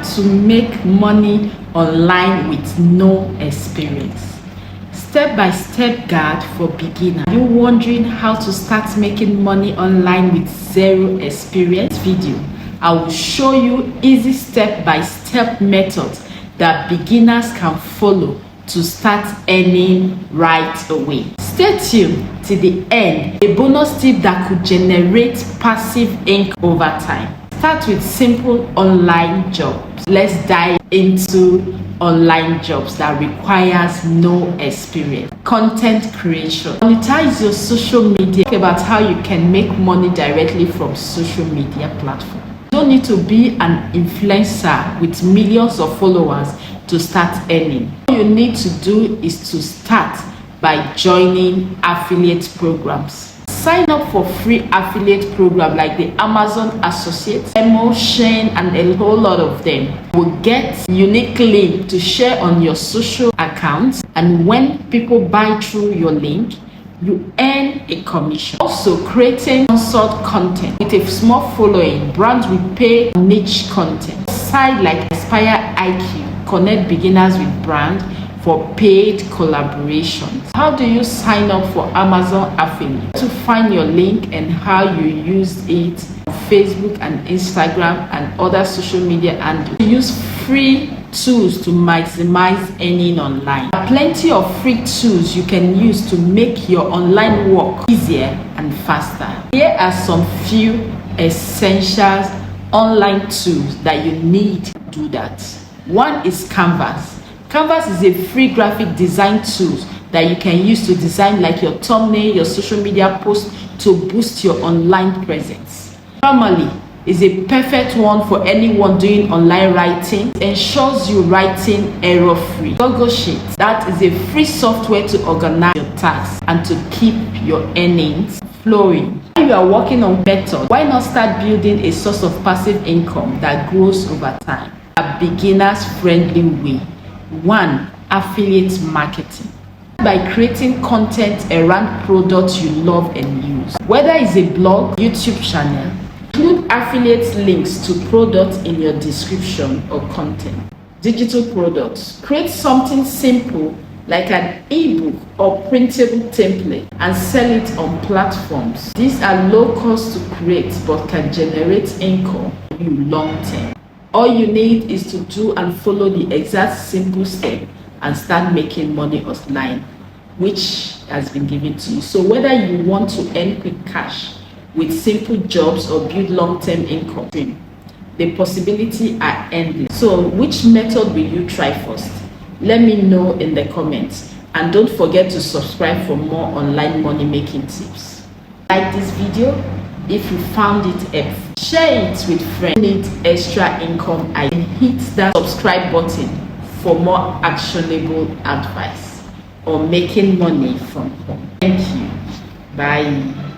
How to make money online with no experience. Step-by-step guide for beginners. Are you wondering how to start making money online with zero experience? Video, I will show you easy step-by-step methods that beginners can follow to start earning right away. Stay tuned till the end. A bonus tip that could generate passive income over time. Start with simple online jobs. Let's dive into online jobs that requires no experience. Content creation. Monetize your social media. Talk about how you can make money directly from social media platforms. You don't need to be an influencer with millions of followers to start earning. All you need to do is to start by joining affiliate programs. Sign up for free affiliate programs like the Amazon Associates, Emotion, and a whole lot of them. You will get unique link to share on your social accounts, and when people buy through your link, you earn a commission. Also, creating sponsored content with a small following, brands will pay niche content. Site like Inspire IQ connect beginners with brands for paid collaborations. How do you sign up for Amazon affiliate? To find your link and how you use it on Facebook and Instagram and other social media, and use free tools to maximize earning online. There are plenty of free tools you can use to make your online work easier and faster. Here are some few essential online tools that you need to do that. One is Canvas. Canvas is a free graphic design tool that you can use to design like your thumbnail, your social media post to boost your online presence. Normally, is a perfect one for anyone doing online writing. It ensures you writing error-free. Google Sheets, that is a free software to organize your tasks and to keep your earnings flowing. When you are working on method, why not start building a source of passive income that grows over time? A beginner's friendly way. 1. Affiliate marketing. By creating content around products you love and use. Whether it's a blog, YouTube channel, include affiliate links to products in your description or content. Digital products. Create something simple like an ebook or printable template and sell it on platforms. These are low cost to create but can generate income for you long term. All you need is to do and follow the exact simple step and start making money online, which has been given to you. So whether you want to earn quick cash with simple jobs or build long-term income, the possibilities are endless. So which method will you try first? Let me know in the comments, and don't forget to subscribe for more online money making tips. Like this video if you found it helpful. Share it with friends who need extra income, and hit that subscribe button for more actionable advice on making money from home. Thank you. Bye.